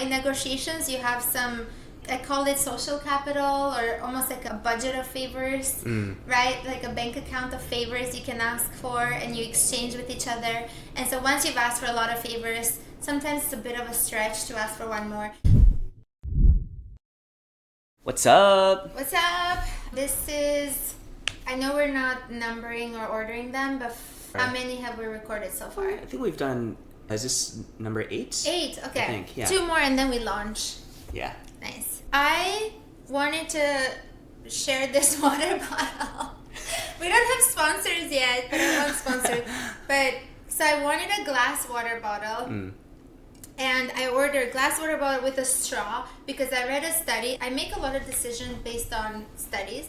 In negotiations, you have some, I call it social capital, or almost like a budget of favors, right? Like a bank account of favors you can ask for and you exchange with each other. And so once you've asked for a lot of favors, sometimes it's a bit of a stretch to ask for one more. What's up? What's up? This is, I know we're not numbering or ordering them, but how many have we recorded so far? I think we've done, is this number 8? 8, okay. I think, yeah. 2 more and then we launch. Yeah. Nice. I wanted to share this water bottle. We don't have sponsors yet, but I want sponsors. So I wanted a glass water bottle. And I ordered glass water bottle with a straw because I read a study. I make a lot of decisions based on studies.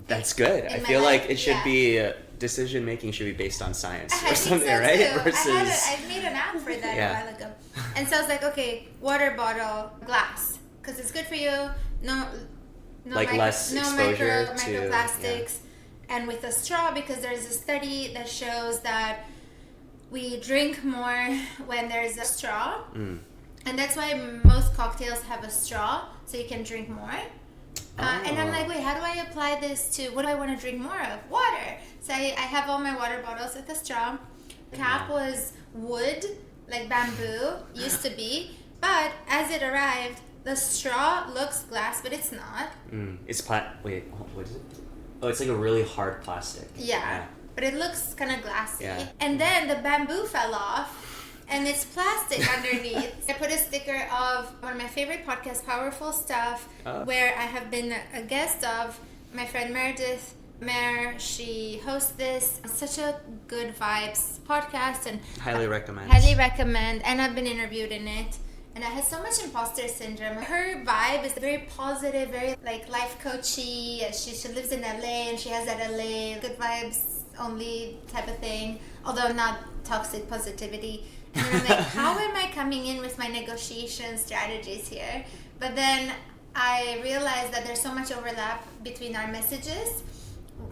That's good. I feel like it should be, decision making should be based on science or something, so right? Too. Versus... I made an app for that a while ago. And so I was like, okay, water bottle, glass. Because it's good for you. No less exposure to microplastics. And with a straw, because there's a study that shows that we drink more when there's a straw. And that's why most cocktails have a straw, so you can drink more. And I'm like, wait, how do I apply this to what do I want to drink more of? Water. So I have all my water bottles with a straw. The cap was wood, like bamboo, used to be. But as it arrived, the straw looks glass, but it's not. It's wait, what is it? Oh, it's like a really hard plastic. Yeah. But it looks kind of glassy. Yeah. And then the bamboo fell off. And it's plastic underneath. I put a sticker of one of my favorite podcasts, Powerful Stuff, where I have been a guest of my friend Meredith Mayer. She hosts this. Such a good vibes podcast. And highly recommend. And I've been interviewed in it. And I had so much imposter syndrome. Her vibe is very positive, very like life coachy. She lives in LA and she has that LA good vibes only type of thing. Although not toxic positivity. And I'm like, how am I coming in with my negotiation strategies here? But then I realized that there's so much overlap between our messages,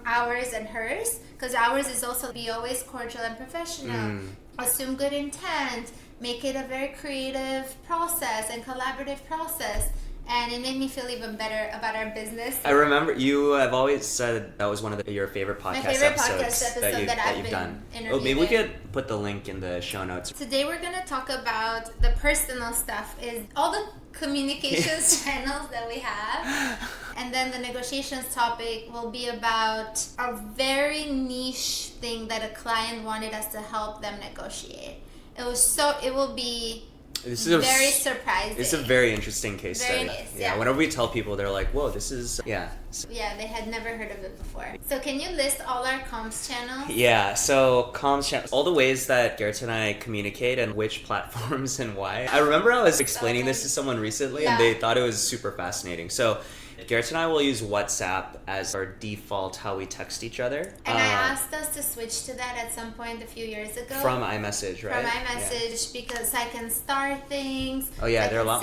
ours and hers, because ours is also be always cordial and professional, assume good intent, make it a very creative process and collaborative process. And it made me feel even better about our business. I remember you have always said that was one of your favorite podcast episodes that you've done. Oh, maybe we could put the link in the show notes. Today we're going to talk about the personal stuff, is all the communications channels that we have. And then the negotiations topic will be about a very niche thing that a client wanted us to help them negotiate. It will be... This is very surprising. It's a very interesting case study. Nice, yeah. Whenever we tell people, they're like, "Whoa, this is Yeah, they had never heard of it before. So can you list all our comms channels? Yeah, so comms channels, all the ways that Gerta and I communicate and which platforms and why. I remember I was explaining this to someone recently, and they thought it was super fascinating. So Gerta and I will use WhatsApp as our default how we text each other. And I asked us to switch to that at some point a few years ago. From iMessage, right? From iMessage, because I can start things. Oh yeah, there are a lot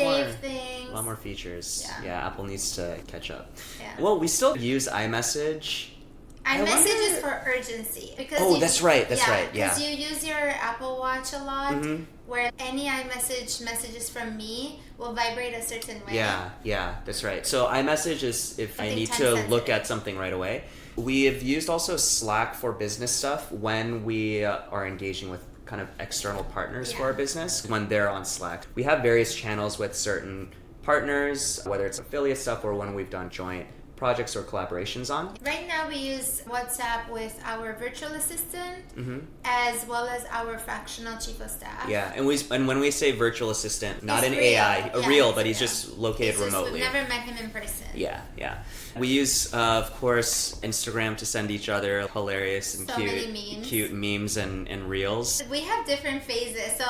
more features. Yeah, Apple needs to catch up. Yeah. Well, we still use iMessage. iMessage is for urgency. That's right. Yeah. Because you use your Apple Watch a lot, where any iMessage messages from me will vibrate a certain way. Yeah, that's right. So iMessage is if I need to look at something right away. We have used also Slack for business stuff when we are engaging with kind of external partners for our business, when they're on Slack. We have various channels with certain partners, whether it's affiliate stuff or when we've done joint projects or collaborations on. Right now we use WhatsApp with our virtual assistant as well as our fractional chief of staff. Yeah, and when we say virtual assistant, not an real. AI, real, but he's just located remotely. We've never met him in person. Yeah. We use, of course, Instagram to send each other hilarious and cute memes and reels. We have different phases. So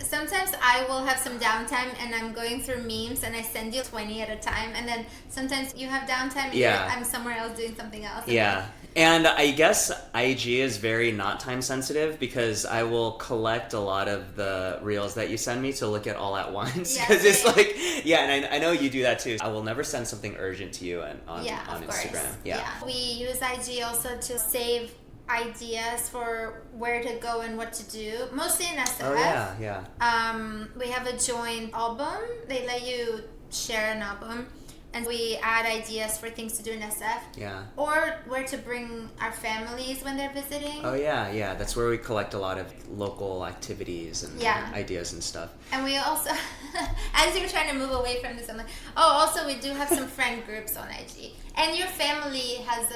sometimes I will have some downtime and I'm going through memes and I send you 20 at a time. And then sometimes you have downtime and I'm somewhere else doing something else. Yeah. And I guess IG is very not time sensitive because I will collect a lot of the reels that you send me to look at all at once. Because it's like, and I know you do that too. I will never send something urgent to you on Instagram. Yeah. We use IG also to save ideas for where to go and what to do, mostly in SF. Oh yeah. We have a joint album. They let you share an album, and we add ideas for things to do in SF. Yeah. Or where to bring our families when they're visiting. Oh yeah. That's where we collect a lot of local activities and ideas and stuff. And we also, as you're trying to move away from this, I'm like, also we do have some friend groups on IG. And your family has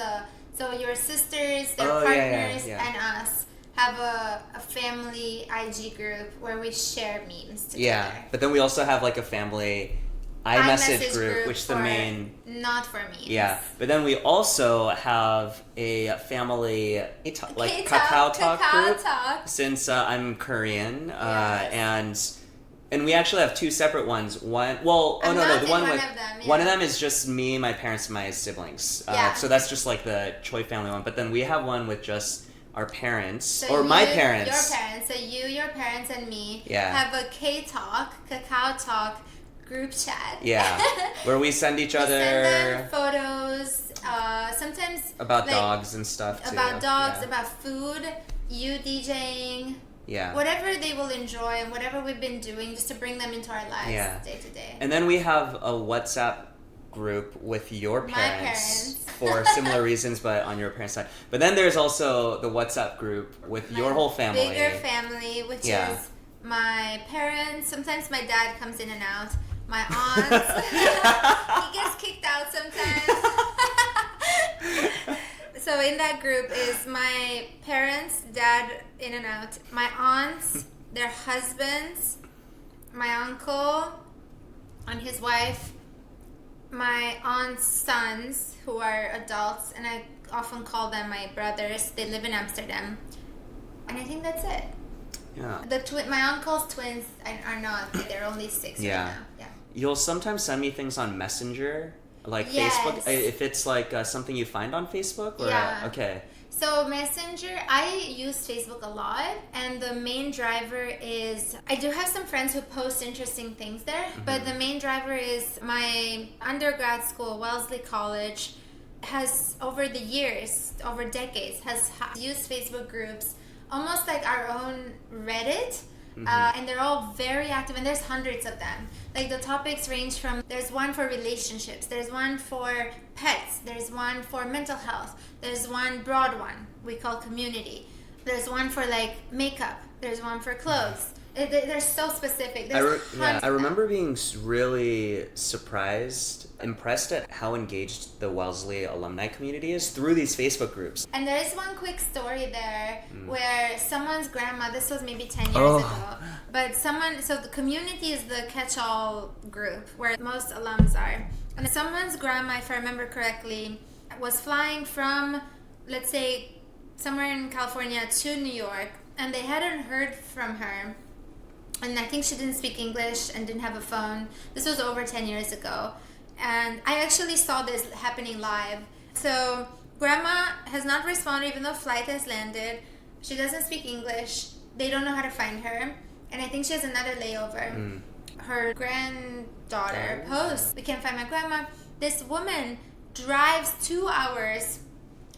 so your sisters, their partners, and us have a family IG group where we share memes together. Yeah, but then we also have like a family iMessage group, which the main... Not for memes. Yeah, but then we also have a family Kakao Talk group. Since I'm Korean, and we actually have two separate ones. One of them is just me, my parents, and my siblings. So that's just like the Choi family one. But then we have one with just our parents, my parents. Your parents. So you, your parents, and me have a Kakao Talk group chat. Yeah, where we send each other photos. Sometimes about dogs and stuff too. About dogs, about food. You DJing. Yeah. Whatever they will enjoy and whatever we've been doing, just to bring them into our lives day to day. And then we have a WhatsApp group with your parents for similar reasons, but on your parents' side. But then there's also the WhatsApp group with your whole family. Bigger family, which is my parents. Sometimes my dad comes in and out. My aunts. He gets kicked out sometimes. So in that group is my parents, dad in and out, my aunts, their husbands, my uncle and his wife, my aunt's sons who are adults, and I often call them my brothers. They live in Amsterdam. And I think that's it. Yeah. My uncle's twins are not, they're only 6 right now. Yeah. You'll sometimes send me things on Messenger. Like Facebook, if it's like something you find on Facebook? Or, okay. So Messenger, I use Facebook a lot, and the main driver is, I do have some friends who post interesting things there, but the main driver is my undergrad school, Wellesley College, has over the years, over decades, has used Facebook groups, almost like our own Reddit. And they're all very active, and there's hundreds of them. Like the topics range from, there's one for relationships, there's one for pets, there's one for mental health, there's one broad one we call community, there's one for like makeup, there's one for clothes. They're so specific. I remember being really impressed at how engaged the Wellesley alumni community is through these Facebook groups. And there is one quick story there where someone's grandma, this was maybe 10 years ago, but so the community is the catch-all group where most alums are. And someone's grandma, if I remember correctly, was flying from, let's say, somewhere in California to New York, and they hadn't heard from her. And I think she didn't speak English and didn't have a phone. This was over 10 years ago. And I actually saw this happening live. So grandma has not responded even though flight has landed. She doesn't speak English. They don't know how to find her. And I think she has another layover. Her granddaughter posts, we can't find my grandma. This woman drives 2 hours.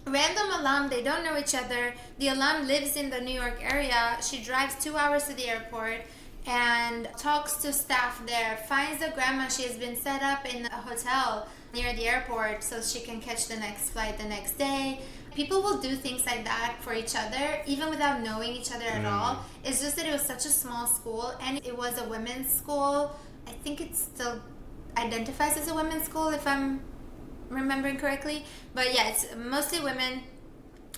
Random alum, they don't know each other. The alum lives in the New York area. She drives 2 hours to the airport and talks to staff there, finds the grandma. She has been set up in a hotel near the airport so she can catch the next flight the next day. People will do things like that for each other, even without knowing each other at all. It's just that it was such a small school, and it was a women's school. I think it still identifies as a women's school, if I'm remembering correctly. But yeah, it's mostly women.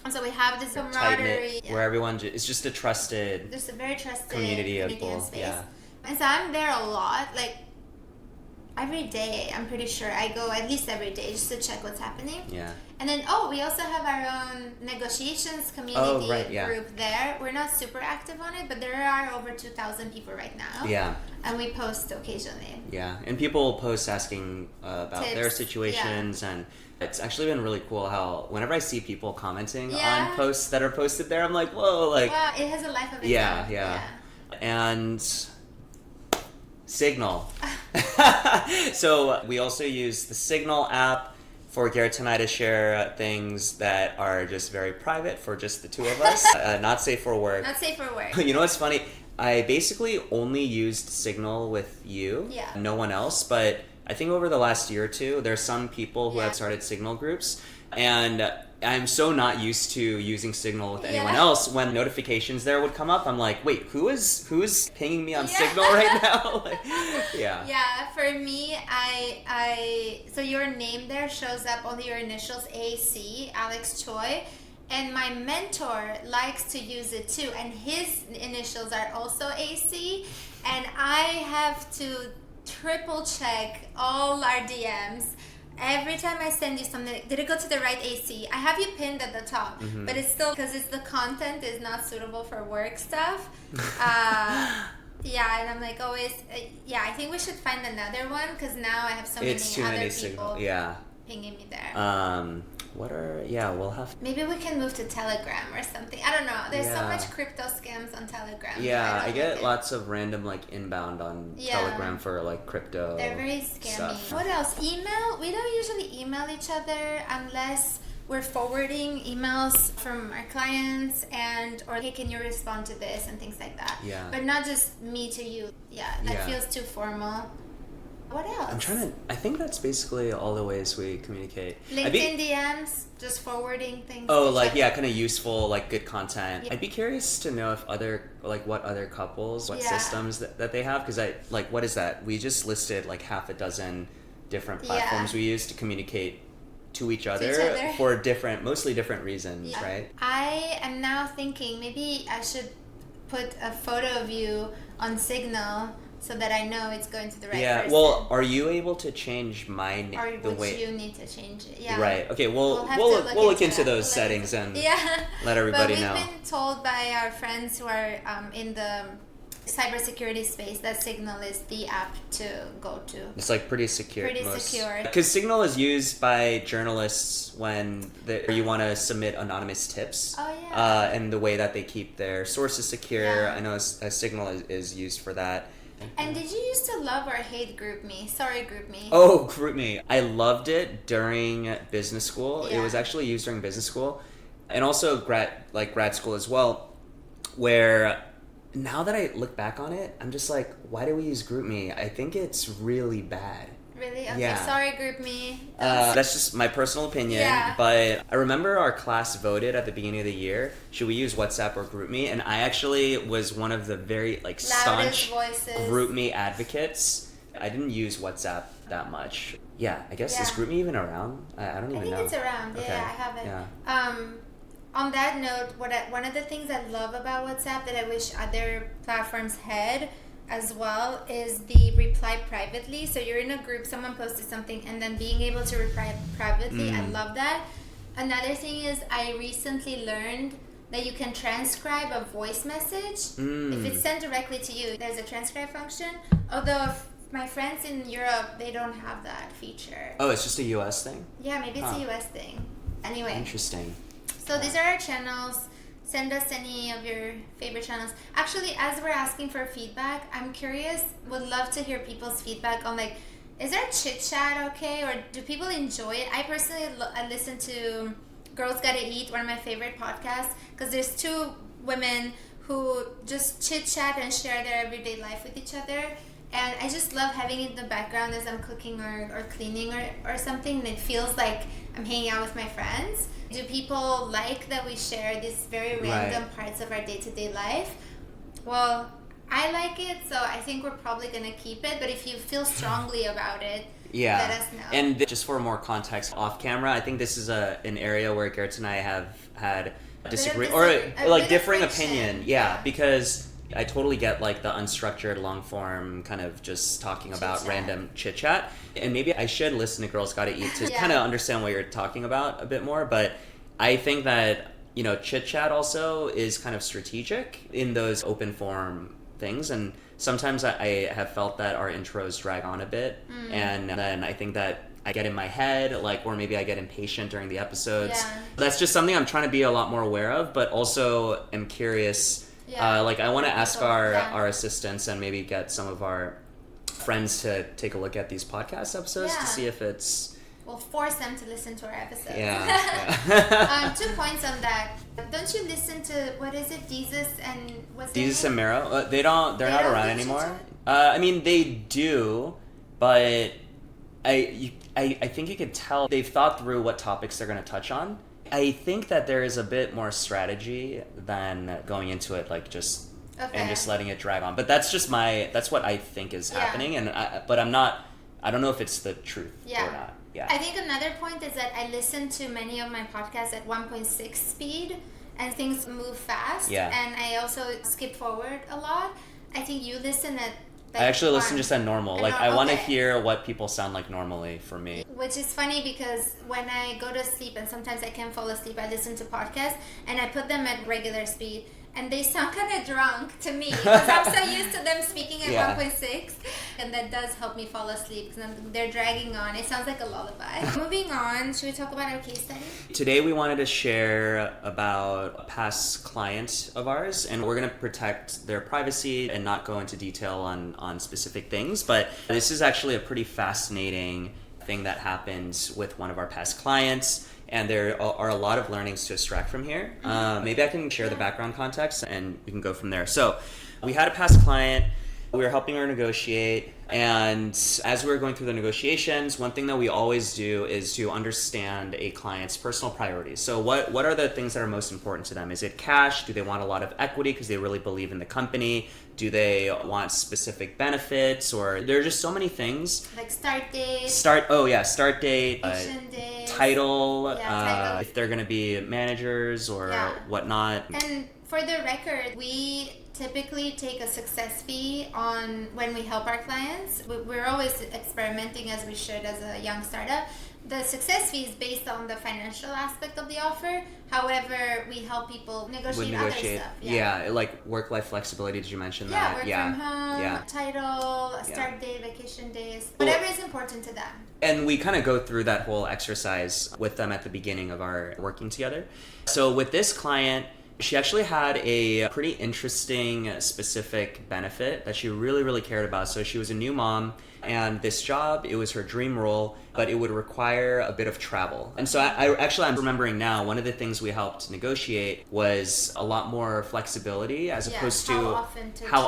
And so we have this camaraderie. Where everyone it's just a trusted, there's a very trusted community of people. Space. And so I'm there a lot, like every day. I'm pretty sure I go at least every day just to check what's happening. And then we also have our own negotiations community group there. We're not super active on it, but there are over 2,000 people right now. And we post occasionally. And people will post asking about tips, their situations, and it's actually been really cool how whenever I see people commenting on posts that are posted there, I'm like, whoa, like... Wow, it has a life of its own. And Signal. So we also use the Signal app for Gerta and I to share things that are just very private for just the two of us, not safe for work. Not safe for work. You know what's funny? I basically only used Signal with you, no one else, but I think over the last year or two, there's some people who have started Signal groups, and I'm so not used to using Signal with anyone else. When notifications there would come up, I'm like, wait, who's pinging me on Signal right now? Like, Yeah, for me, so your name there shows up on your initials, AC, Alex Choi. And my mentor likes to use it too, and his initials are also AC, and I have to triple check all our DMs. Every time I send you something, did it go to the right AC? I have you pinned at the top, but it's still, because the content is not suitable for work stuff. And I'm like always, I think we should find another one, because now I have so many other people pinging me there. We'll have... Maybe we can move to Telegram or something. I don't know. There's so much crypto scams on Telegram. Yeah, I get lots of random inbound on Telegram for crypto. They're very scammy. Stuff. What else? Email? We don't usually email each other unless we're forwarding emails from our clients or hey, can you respond to this and things like that. Yeah. But not just me to you. That feels too formal. What else? I think that's basically all the ways we communicate. LinkedIn DMs, just forwarding things. Kind of useful, good content. I'd be curious to know if what other couples, what systems that they have, because what is that? We just listed half a dozen different platforms we use to communicate to each other for mostly different reasons, right? I am now thinking maybe I should put a photo of you on Signal, so that I know it's going to the right person. Well, are you able to change my name? Or would you need to change it? Yeah. Right. Okay. We'll look into those settings and let everybody know. But we've been told by our friends who are in the cybersecurity space that Signal is the app to go to. It's pretty secure. Secure. Because Signal is used by journalists when you want to submit anonymous tips. Oh yeah. And the way that they keep their sources secure. Yeah. I know Signal is used for that. And did you used to love or hate GroupMe? Sorry, GroupMe. Oh, GroupMe. I loved it during business school. Yeah. It was actually used during business school. And also grad school as well, where now that I look back on it, I'm just like, why do we use GroupMe? I think it's really bad. Really? Okay, yeah. Sorry, GroupMe. That's just my personal opinion. Yeah. But I remember our class voted at the beginning of the year, should we use WhatsApp or GroupMe? And I actually was one of the very staunch GroupMe advocates. I didn't use WhatsApp that much. Yeah, I guess is GroupMe even around? I don't even know. I think it's around. Okay. Yeah, I have it. Yeah. On that note, one of the things I love about WhatsApp that I wish other platforms had as well is the reply privately. So you're in a group, someone posted something, and then being able to reply privately. I love that. Another thing is I recently learned that you can transcribe a voice message. If it's sent directly to you, there's a transcribe function. Although my friends in Europe, they don't have that feature. Oh, it's just a US thing? Yeah, maybe it's a US thing. Anyway. Interesting. So these are our channels. Send us any of your favorite channels. Actually, as we're asking for feedback, I'm curious, would love to hear people's feedback on is there chit chat okay, or do people enjoy it? I personally I listen to Girls Gotta Eat, one of my favorite podcasts, because there's two women who just chit chat and share their everyday life with each other. And I just love having it in the background as I'm cooking or cleaning or something, and it feels like I'm hanging out with my friends. Do people like that we share these very random parts of our day-to-day life? Well, I like it, so I think we're probably going to keep it. But if you feel strongly about it, let us know. And just for more context, off camera, I think this is an area where Gerta and I have had differing opinion. Yeah, because I totally get the unstructured long form kind of just talking about random chit chat, and maybe I should listen to Girls Gotta Eat to kind of understand what you're talking about a bit more. But I think that chit chat also is kind of strategic in those open form things, and sometimes I have felt that our intros drag on a bit, and then I think that I get in my head, or maybe I get impatient during the episodes. Yeah. That's just something I'm trying to be a lot more aware of, but also am curious. I want to ask our assistants and maybe get some of our friends to take a look at these podcast episodes to see if it's We'll force them to listen to our episodes. Yeah. 2 points on that. Don't you listen to, what is it, Jesus and what's their Jesus name? and Mero? They're not around anymore. I mean, they do, but I think you could tell they've thought through what topics they're going to touch on. I think that there is a bit more strategy than going into it like just and just letting it drag on. But that's what I think is happening, and I don't know if it's the truth or not. Yeah. I think another point is that I listen to many of my podcasts at 1.6 speed, and things move fast. Yeah. And I also skip forward a lot. I think you listen at I actually listen just at normal. Like, I want to okay. hear what people sound like normally for me. Which is funny because when I go to sleep and sometimes I can't fall asleep, I listen to podcasts and I put them at regular speed. And they sound kind of drunk to me because I'm so used to them speaking at 1.6. And that does help me fall asleep because they're dragging on. It sounds like a lullaby. Moving on, should we talk about our case study? Today we wanted to share about a past client of ours, and we're going to protect their privacy and not go into detail on specific things. But this is actually a pretty fascinating thing that happened with one of our past clients. And there are a lot of learnings to extract from here. Maybe I can share the background context and we can go from there. So we had a past client. We were helping her negotiate. And as we were going through the negotiations, one thing that we always do is to understand a client's personal priorities. So what are the things that are most important to them? Is it cash? Do they want a lot of equity because they really believe in the company? Do they want specific benefits? Or there are just so many things. Like start date. Start date. Title. If they're going to be managers or whatnot. And for the record, we typically take a success fee on when we help our clients. We're always experimenting as we should as a young startup. The success fee is based on the financial aspect of the offer. However, we help people negotiate other stuff. Yeah, like work-life flexibility. Did you mention that? Work from home, title, start date, vacation days, whatever is important to them. And we kind of go through that whole exercise with them at the beginning of our working together. So with this client, she actually had a pretty interesting specific benefit that she really, really cared about. So she was a new mom, and this job, it was her dream role, but it would require a bit of travel. And so I'm remembering now, one of the things we helped negotiate was a lot more flexibility as opposed to how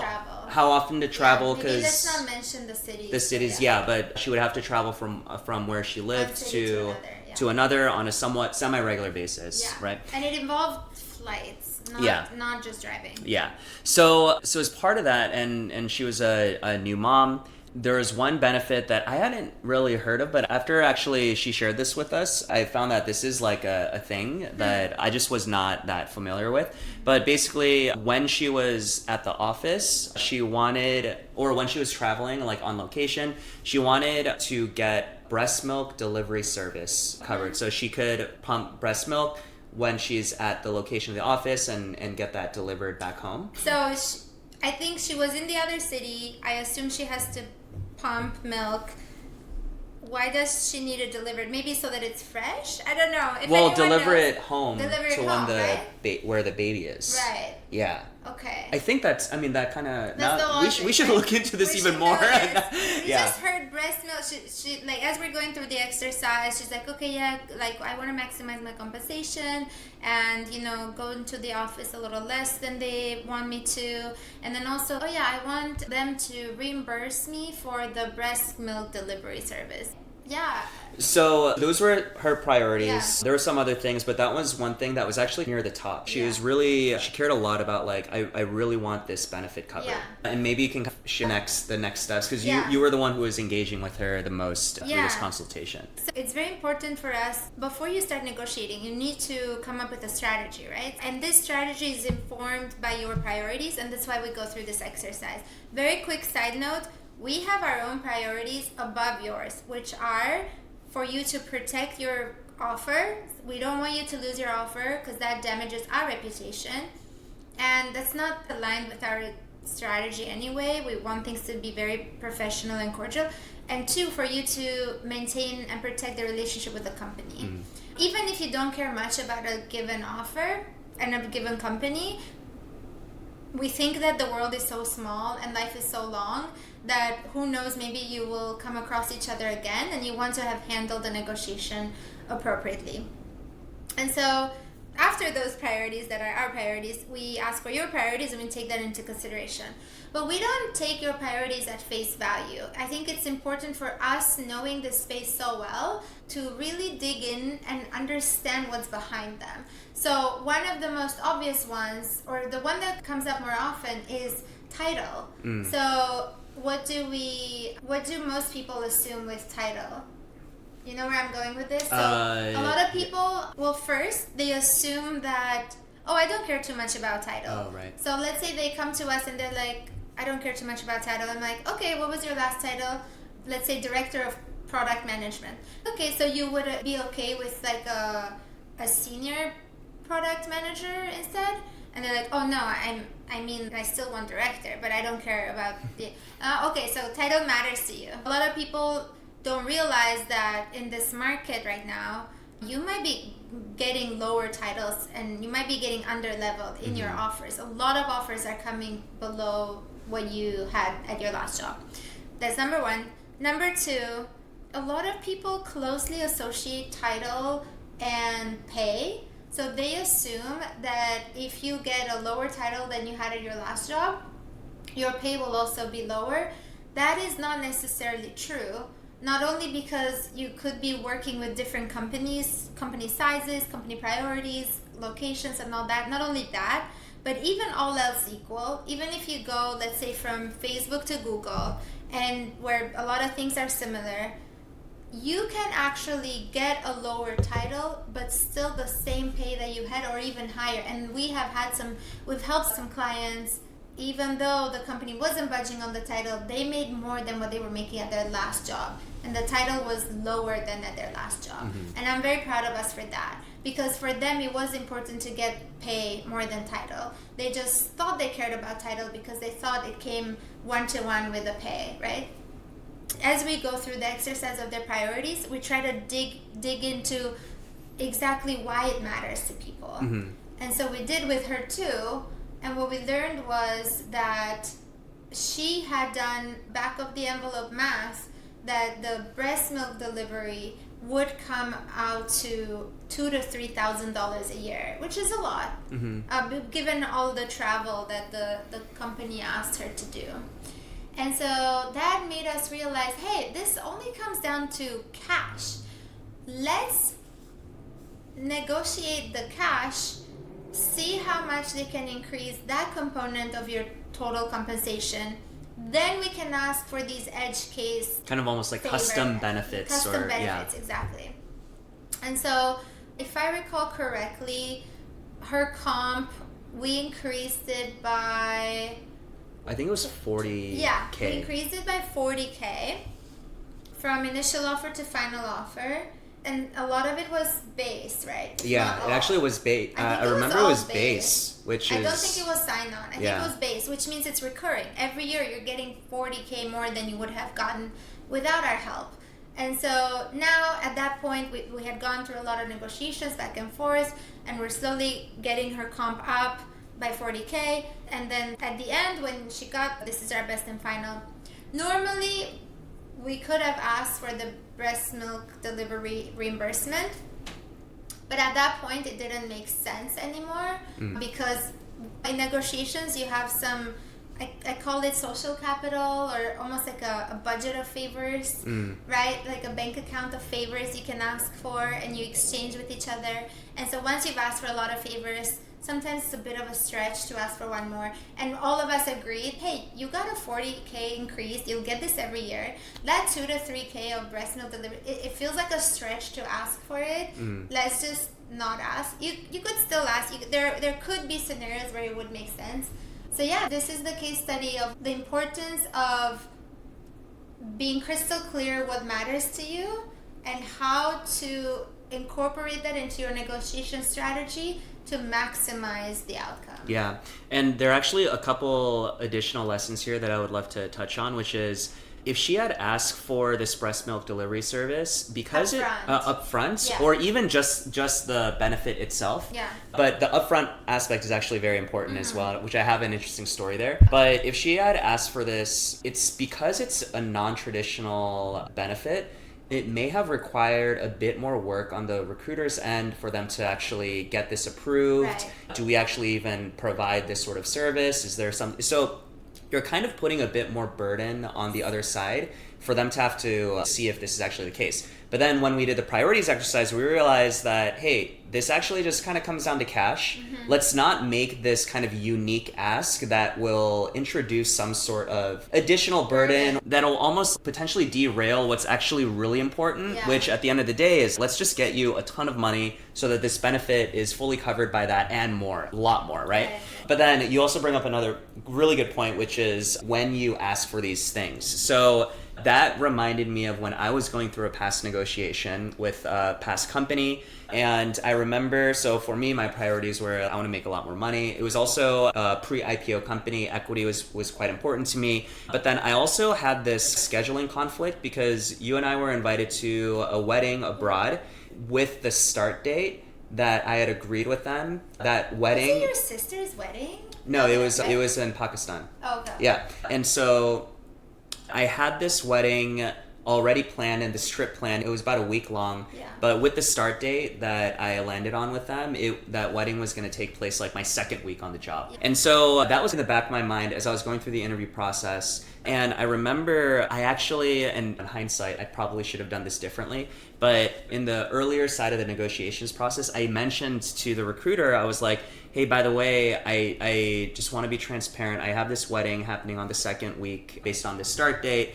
often to travel. Because let's not mention the cities. The cities, but she would have to travel from where she lived to another on a somewhat semi-regular basis, right? And it involved flights, not just driving. Yeah. So as part of that, and she was a new mom, there was one benefit that I hadn't really heard of, but after actually she shared this with us, I found that this is like a thing that I just was not that familiar with. But basically, when she was at the office, when she was traveling, like on location, she wanted to get breast milk delivery service covered. So she could pump breast milk when she's at the location of the office and get that delivered back home. So I think she was in the other city. I assume she has to pump milk. Why does she need it delivered? Maybe so that it's fresh? I don't know. Deliver it home right? where the baby is. Right. Yeah. Okay. I think that kind of... We should look into this even more. We just heard breast milk. She like, as we're going through the exercise, she's like, okay, like I want to maximize my compensation and, go into the office a little less than they want me to. And then also, I want them to reimburse me for the breast milk delivery service. Yeah. So those were her priorities. Yeah. There were some other things, but that was one thing that was actually near the top. She cared a lot about like, I really want this benefit covered. Yeah. And maybe you can share the next steps because you were the one who was engaging with her the most through this consultation. So it's very important for us, before you start negotiating, you need to come up with a strategy, right? And this strategy is informed by your priorities, and that's why we go through this exercise. Very quick side note, we have our own priorities above yours, which are for you to protect your offer. We don't want you to lose your offer because that damages our reputation. And that's not aligned with our strategy anyway. We want things to be very professional and cordial. And 2, for you to maintain and protect the relationship with the company. Mm. Even if you don't care much about a given offer and a given company, we think that the world is so small and life is so long that who knows, maybe you will come across each other again and you want to have handled the negotiation appropriately. And so after those priorities that are our priorities, we ask for your priorities and we take that into consideration. But we don't take your priorities at face value. I think it's important for us, knowing this space so well, to really dig in and understand what's behind them. So one of the most obvious ones, or the one that comes up more often, is title. So what do most people assume with title? You know where I'm going with this? So a lot of people, well, first, they assume that, I don't care too much about title. Oh, right. So let's say they come to us and they're like, I don't care too much about title. I'm like, okay, what was your last title? Let's say Director of Product Management. Okay, so you would be okay with like a Senior Product Manager instead? And they're like, oh no, I still want Director, but I don't care about the... okay, so title matters to you. A lot of people don't realize that in this market right now, you might be getting lower titles and you might be getting under-leveled in your offers. A lot of offers are coming below what you had at your last job. That's number one. Number two, a lot of people closely associate title and pay. So they assume that if you get a lower title than you had at your last job, your pay will also be lower. That is not necessarily true. Not only because you could be working with different companies, company sizes, company priorities, locations and all that. Not only that, but even all else equal, even if you go, let's say, from Facebook to Google, and where a lot of things are similar, you can actually get a lower title, but still the same pay that you had or even higher. And we've helped some clients, even though the company wasn't budging on the title, they made more than what they were making at their last job. And the title was lower than at their last job. And I'm very proud of us for that. Because for them, it was important to get pay more than title. They just thought they cared about title because they thought it came one-to-one with the pay, right? As we go through the exercise of their priorities, we try to dig into exactly why it matters to people. And so we did with her too. And what we learned was that she had done back of the envelope math that the breast milk delivery would come out to $2,000 to $3,000 a year, which is a lot, given all the travel that the company asked her to do. And so that made us realize, hey, this only comes down to cash. Let's negotiate the cash, see how much they can increase that component of your total compensation. Then we can ask for these edge case, kind of almost like custom benefits. Custom benefits, exactly. And so, if I recall correctly, her comp, we increased it by... I think it was 40K. Yeah, we increased it by 40K from initial offer to final offer. And a lot of it was base, right? Yeah, it actually was base. I remember it was base, which is... I don't think it was sign-on. I think it was base, which means it's recurring. Every year you're getting 40K more than you would have gotten without our help. And so now at that point, we had gone through a lot of negotiations back and forth, and we're slowly getting her comp up by 40K. And then at the end, when she got, this is our best and final, normally we could have asked for the breast milk delivery reimbursement, but at that point it didn't make sense anymore because in negotiations you have some, I call it social capital, or almost like a budget of favors, right? Like a bank account of favors you can ask for and you exchange with each other. And so once you've asked for a lot of favors, sometimes it's a bit of a stretch to ask for one more. And all of us agreed, hey, you got a 40K increase. You'll get this every year. That 2 to 3K of breast milk delivery, it feels like a stretch to ask for it. Let's just not ask. You could still ask. There could be scenarios where it would make sense. So yeah, this is the case study of the importance of being crystal clear what matters to you and how to incorporate that into your negotiation strategy to maximize the outcome. Yeah, and there are actually a couple additional lessons here that I would love to touch on, which is if she had asked for this breast milk delivery service, because upfront, Yeah. or even just the benefit itself. Yeah. But the upfront aspect is actually very important as well, which I have an interesting story there. But if she had asked for this, it's because it's a non-traditional benefit. It may have required a bit more work on the recruiter's end for them to actually get this approved. Right. Do we actually even provide this sort of service? Is there some... So you're kind of putting a bit more burden on the other side for them to have to see if this is actually the case. But then when we did the priorities exercise, we realized that, hey, this actually just kind of comes down to cash. Let's not make this kind of unique ask that will introduce some sort of additional burden that'll almost potentially derail what's actually really important, which at the end of the day is, let's just get you a ton of money so that this benefit is fully covered by that and more, a lot more, right? But then you also bring up another really good point, which is when you ask for these things. So that reminded me of when I was going through a past negotiation with a past company. And I remember, so for me, my priorities were, I want to make a lot more money. It was also a pre-IPO company. Equity was quite important to me. But then I also had this scheduling conflict because you and I were invited to a wedding abroad with the start date that I had agreed with them. That wedding... Was it your sister's wedding? No, it was in Pakistan. Oh, okay. Yeah. And so I had this wedding already planned and this trip planned. It was about a week long. Yeah. But with the start date that I landed on with them, that wedding was going to take place like my second week on the job. Yeah. And so that was in the back of my mind as I was going through the interview process. And I remember I actually, and in hindsight, I probably should have done this differently. But in the earlier side of the negotiations process, I mentioned to the recruiter, I was like, hey, by the way, I just want to be transparent. I have this wedding happening on the second week based on the start date.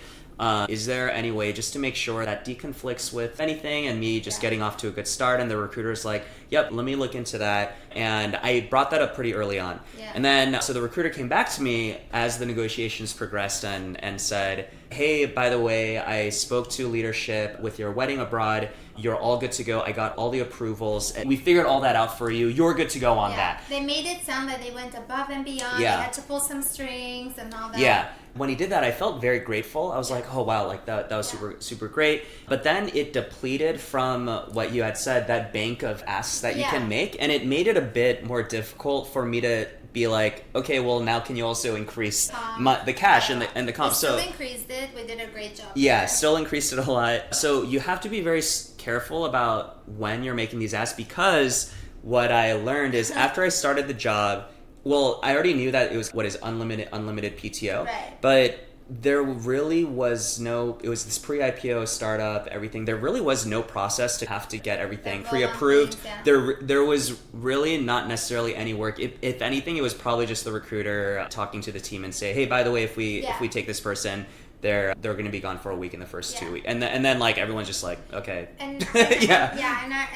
Is there any way just to make sure that deconflicts with anything and me just getting off to a good start? And the recruiter's like, yep, let me look into that. And I brought that up pretty early on. Yeah. And then, so the recruiter came back to me as the negotiations progressed and said, hey, by the way, I spoke to leadership with your wedding abroad. You're all good to go. I got all the approvals. And we figured all that out for you. You're good to go on that. They made it sound like they went above and beyond. Yeah. They had to pull some strings and all that. Yeah. When he did that, I felt very grateful. I was like, oh, wow, like that was super great. But then it depleted from what you had said, that bank of asks that you can make. And it made it a bit more difficult for me to be like, okay, well, now can you also increase the cash and the comp? We still increased it. We did a great job. Yeah, still increased it a lot. So you have to be very careful about when you're making these asks, because what I learned is after I started the job, well, I already knew that it was what is unlimited PTO, but there really was it was this pre-IPO startup, everything. There really was no process to have to get everything pre-approved. There was really not necessarily any work. If anything, it was probably just the recruiter talking to the team and say, hey, by the way, if we take this person, they're going to be gone for a week in the first 2 weeks, and then like everyone's just like, okay. And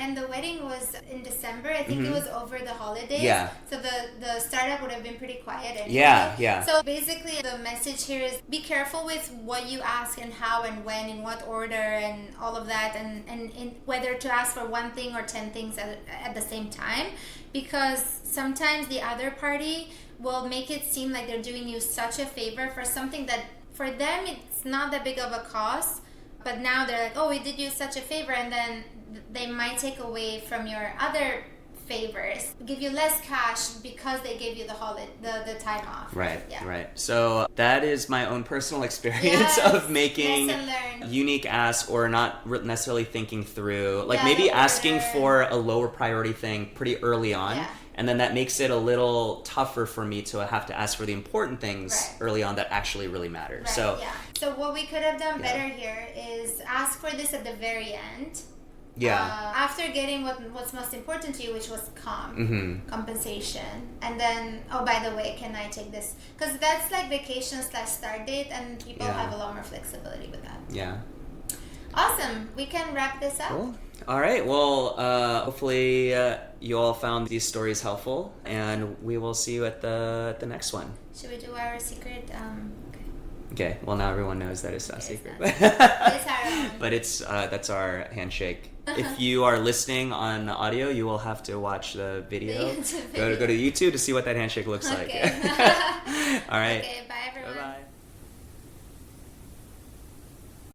and the wedding was in December. I think it was over the holidays. Yeah. So the startup would have been pretty quiet anyway. Yeah. So basically, the message here is be careful with what you ask and how and when, in what order, and all of that, and in whether to ask for one thing or 10 things at the same time, because sometimes the other party will make it seem like they're doing you such a favor for something that for them it's not that big of a cost, but now they're like, oh, we did you such a favor, and then they might take away from your other favors, give you less cash because they gave you the time off. Right. So that is my own personal experience of making unique asks, or not necessarily thinking through, like maybe asking for a lower priority thing pretty early on. Yeah. And then that makes it a little tougher for me to have to ask for the important things early on that actually really matter. So what we could have done better here is ask for this at the very end. Yeah. After getting what's most important to you, which was compensation. And then, oh, by the way, can I take this? Because that's like vacation/start date, and people have a lot more flexibility with that. Yeah. Awesome. We can wrap this up. Cool. All right. Well, hopefully you all found these stories helpful, and we will see you at the next one. Should we do our secret? Okay. Well, now everyone knows that it's not secret. But it's that's our handshake. If you are listening on audio, you will have to watch the video. Go to YouTube to see what that handshake looks like. All right. Okay, bye.